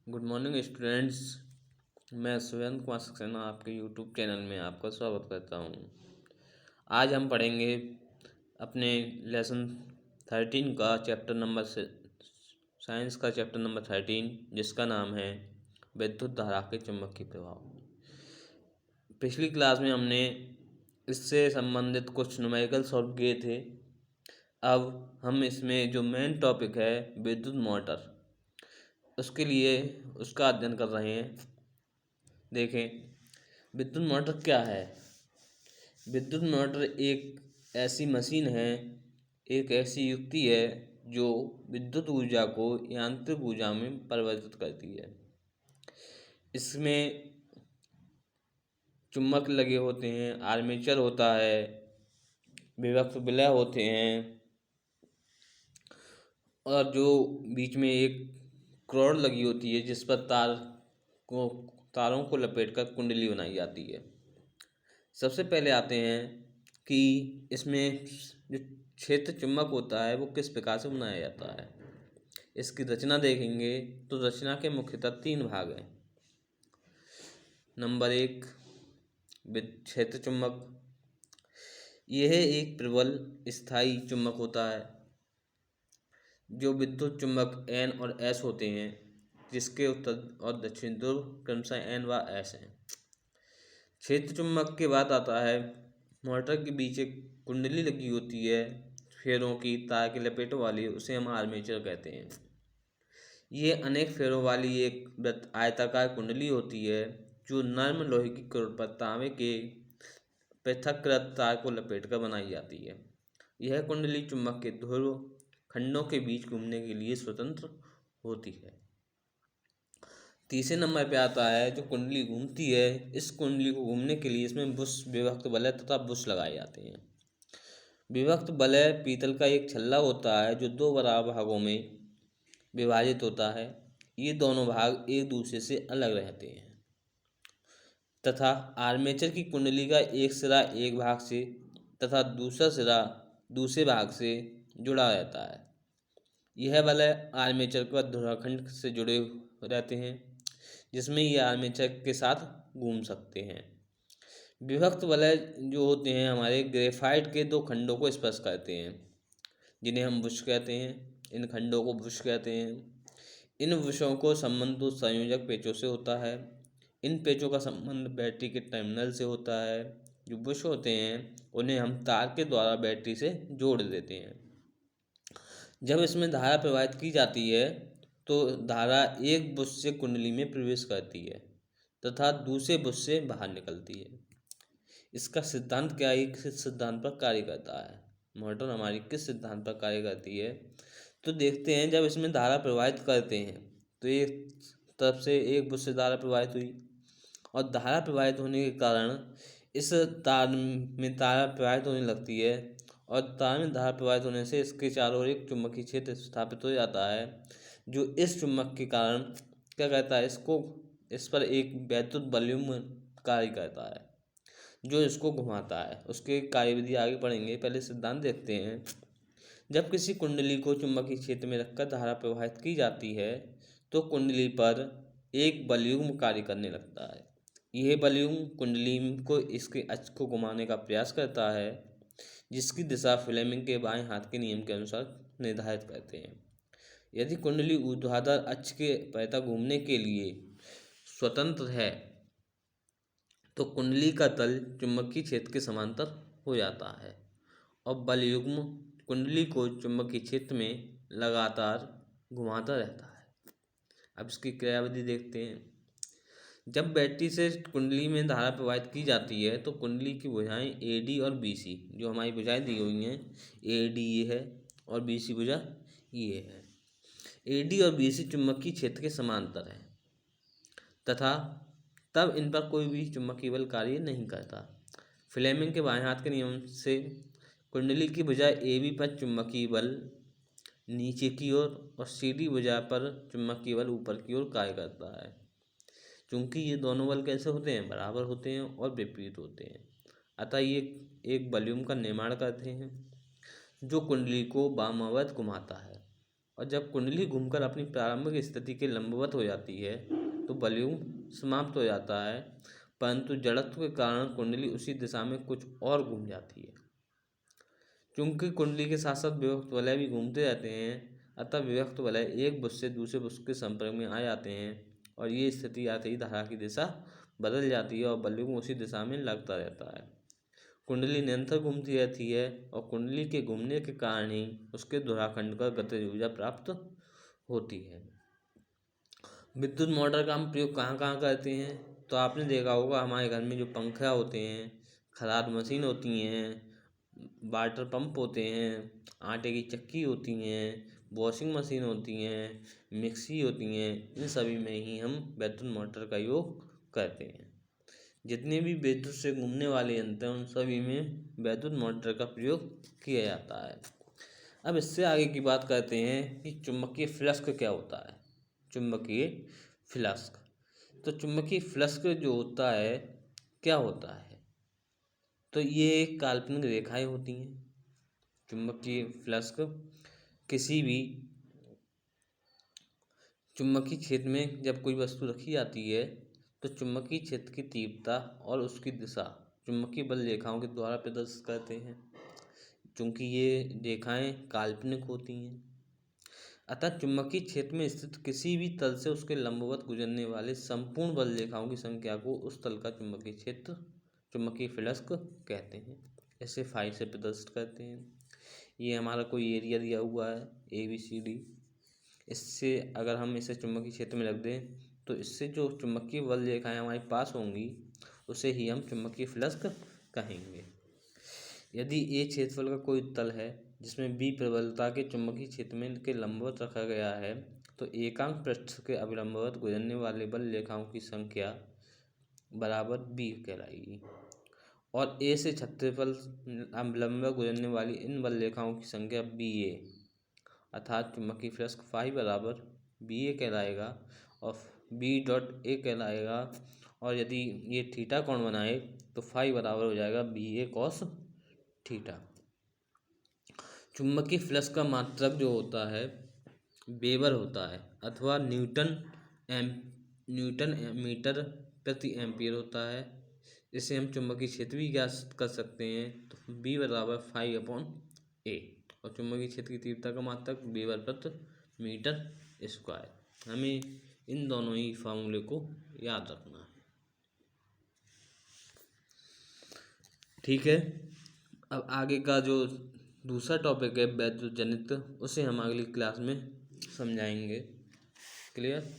Good morning students. मैं सुरेंद्र कुमार सक्सेना आपके YouTube channel में आपका स्वागत करता हूँ। आज हम पढ़ेंगे अपने लेसन 13 का चैप्टर नंबर साइंस का चैप्टर नंबर 13, जिसका नाम है विद्युत धारा के चुंबकीय प्रभाव। पिछली क्लास में हमने इससे संबंधित कुछ न्यूमेरिकल सॉल्व किए थे। अब हम इसमें जो मेन टॉपिक है विद्युत मोटर, उसके लिए उसका अध्ययन कर रहे हैं। देखें, विद्युत मोटर क्या है। विद्युत मोटर एक ऐसी मशीन है, एक ऐसी युक्ति है जो विद्युत ऊर्जा को यांत्रिक ऊर्जा में परिवर्तित करती है। इसमें चुंबक लगे होते हैं, आर्मेचर होता है, विभक्त विलय होते हैं, और जो बीच में एक रॉड लगी होती है जिस पर तारों को लपेटकर कुंडली बनाई जाती है। सबसे पहले आते हैं कि इसमें जो क्षेत्र चुंबक होता है वो किस प्रकार से बनाया जाता है। इसकी रचना देखेंगे तो रचना के मुख्यतः 3 भाग हैं। नंबर 1, क्षेत्र चुंबक। यह एक प्रबल स्थायी चुंबक होता है जो विद्युत चुंबक N और S होते हैं, जिसके उत्तर और दक्षिण ध्रुव क्रमशः N व S हैं। क्षेत्र चुंबक के बाद आता है मोटर के बीच एक कुंडली लगी होती है फेरों की, तार की लपेटों वाली, उसे हम आर्मेचर कहते हैं। ये अनेक फेरों वाली एक आयताकार कुंडली होती है जो नर्म लोहे की करोड़ पर तांबे के पृथक्कृत तार को लपेटकर बनाई जाती है। यह कुंडली चुंबक के ध्रुव खंडों के बीच घूमने के लिए स्वतंत्र होती है। तीसरे नंबर पे आता है जो कुंडली घूमती है। इस कुंडली को घूमने के लिए इसमें बुश, विभक्त वलय तथा बुश लगाए जाते हैं। विभक्त वलय पीतल का एक छल्ला होता है जो 2 बराबर भागों में विभाजित होता है। ये दोनों भाग एक दूसरे से अलग रहते हैं तथा आर्मेचर की कुंडली का एक सिरा एक भाग से तथा दूसरा सिरा दूसरे भाग से जुड़ा रहता है। यह वलय आर्मेचर का ध्रुवखंड से जुड़े रहते हैं, जिसमें ये आर्मेचर के साथ घूम सकते हैं। विभक्त वलय जो होते हैं हमारे ग्रेफाइट के 2 खंडों को स्पर्श करते हैं, जिन्हें हम बुश कहते हैं। इन खंडों को बुश कहते हैं। इन बुशों को संबंध संयोजक पेचों से होता है। इन पेचों का संबंध बैटरी के टर्मिनल से होता है। जो बुश होते हैं उन्हें हम तार के द्वारा बैटरी से जोड़ देते हैं। जब इसमें धारा प्रवाहित की जाती है तो धारा एक बुश से कुंडली में प्रवेश करती है तथा दूसरे बुश से बाहर निकलती है। इसका सिद्धांत क्या है, किस सिद्धांत पर कार्य करता है, मोटर हमारी किस सिद्धांत पर कार्य करती है, तो देखते हैं। जब इसमें धारा प्रवाहित करते हैं तो एक तरफ से एक बुश से धारा प्रवाहित हुई और धारा प्रवाहित होने के कारण इस तार में धारा प्रवाहित होने लगती है और तार में धारा प्रवाहित होने से इसके चारों ओर एक चुंबकीय क्षेत्र स्थापित हो जाता है, जो इस चुंबक के कारण क्या कहता है, इस पर एक वैद्युत वॉल्यूम कार्य करता है जो इसको घुमाता है। उसके कार्यविधि आगे पढ़ेंगे, पहले सिद्धांत देखते हैं। जब किसी कुंडली को चुंबकीय क्षेत्र में रखकर धारा प्रवाहित की जाती है तो कुंडली पर एक वॉल्यूम कार्य करने लगता है। यह वॉल्यूम कुंडली को इसके अक्ष को घुमाने का प्रयास करता है, जिसकी दिशा फ्लेमिंग के बाएं हाथ के नियम के अनुसार निर्धारित करते हैं। यदि कुंडली ऊर्ध्वाधर अक्ष के परितः घूमने के लिए स्वतंत्र है तो कुंडली का तल चुंबकीय क्षेत्र के समांतर हो जाता है और बल युग्म कुंडली को चुंबकीय क्षेत्र में लगातार घुमाता रहता है। अब इसकी क्रियाविधि देखते हैं। जब बैटरी से कुंडली में धारा प्रवाहित की जाती है तो कुंडली की भुजाएं AD और BC, जो हमारी भुजाएं दी हुई हैं, AD ये है और BC भुजा ये है। AD और BC चुंबकीय क्षेत्र के समांतर है तथा तब इन पर कोई भी चुंबकीय बल कार्य नहीं करता। फ्लेमिंग के बाएं हाथ के नियम से कुंडली की भुजा AB पर चुंबकीय बल नीचे की ओर और CD भुजा पर चुंबकीय बल ऊपर की ओर कार्य करता है। चूंकि ये दोनों बल कैसे होते हैं, बराबर होते हैं और विपरीत होते हैं, अतः ये एक वॉल्यूम का निर्माण करते हैं जो कुंडली को वामावर्त घुमाता है और जब कुंडली घूमकर अपनी प्रारंभिक स्थिति के लंबवत हो जाती है तो बलयुग समाप्त हो जाता है, परंतु जड़त्व के कारण कुंडली उसी दिशा में कुछ और घूम जाती है। चूंकि कुंडली के साथ साथ विभक्त वलय भी घूमते रहते हैं, अतः विभक्त वलय एक बुश से दूसरे बुश के संपर्क में आ जाते हैं और ये स्थिति आते ही धारा की दिशा बदल जाती है और बलयुग उसी दिशा में लगता रहता है। कुंडली निरंतर घूमती रहती है और कुंडली के घूमने के कारण ही उसके धुराखंड का गतिज ऊर्जा प्राप्त होती है। विद्युत मोटर का हम प्रयोग कहाँ कहाँ करते हैं? तो आपने देखा होगा हमारे घर में जो पंखा होते हैं, खराद मशीन होती हैं, वाटर पंप होते हैं, आटे की चक्की होती हैं, वॉशिंग मशीन होती हैं, मिक्सी होती हैं, इन सभी में ही हम विद्युत मोटर का योग करते हैं। जितने भी विद्युत से घूमने वाले यंत्र हैं उन सभी में विद्युत मोटर का प्रयोग किया जाता है। अब इससे आगे की बात करते हैं कि चुंबकीय फ्लक्स क्या होता है। चुंबकीय फ्लक्स, तो चुंबकीय फ्लक्स जो होता है क्या होता है? तो ये काल्पनिक रेखाएं होती हैं। चुंबकीय फ्लक्स किसी भी चुंबकीय क्षेत्र में जब कोई वस्तु रखी जाती है तो चुंबकीय क्षेत्र की तीव्रता और उसकी दिशा चुंबकीय बल रेखाओं के द्वारा प्रदर्शित करते हैं। चूंकि ये रेखाएं काल्पनिक होती हैं, अतः चुंबकीय क्षेत्र में स्थित किसी भी तल से उसके लंबवत गुजरने वाले संपूर्ण बल रेखाओं की संख्या को उस तल का चुंबकीय क्षेत्र चुंबकीय फ्लक्स कहते हैं। इसे फाई से प्रदर्शित करते हैं। ये हमारा कोई एरिया दिया हुआ है ABCD। इससे अगर हम इसे चुंबकीय क्षेत्र में रख दें तो इससे जो चुंबकीय बल रेखाएं हमारे पास होंगी उसे ही हम चुंबकीय फ्लक्स कहेंगे। यदि A क्षेत्रफल का कोई तल है जिसमें B प्रबलता के चुंबकीय क्षेत्र में के लंबवत रखा गया है तो एकांक पृष्ठ के अभिलंबवत गुजरने वाले बल रेखाओं की संख्या बराबर B कहलाएगी और A से क्षेत्रफल अभिलंबवत गुजरने वाली इन बल रेखाओं की संख्या BA, अर्थात चुंबकीय फ्लक्स फाई बराबर BA कहलाएगा और B.A कहलाएगा। और यदि ये थीटा कोण बनाए तो फाई बराबर हो जाएगा BA cos थीटा। चुंबकीय फ्लक्स का मात्रक जो होता है वेबर होता है अथवा न्यूटन मीटर प्रति एम्पियर होता है। इसे हम चुंबकीय क्षेत्र भी ज्ञात कर सकते हैं। तो B बराबर φ/A और चुंबकीय क्षेत्र की तीव्रता का मात्रक वेबर प्रति मीटर स्क्वायर। हमें इन दोनों ही फार्मूले को याद रखना है। ठीक है, अब आगे का जो दूसरा टॉपिक है वैद्युत जनित, उसे हम अगली क्लास में समझाएंगे। क्लियर?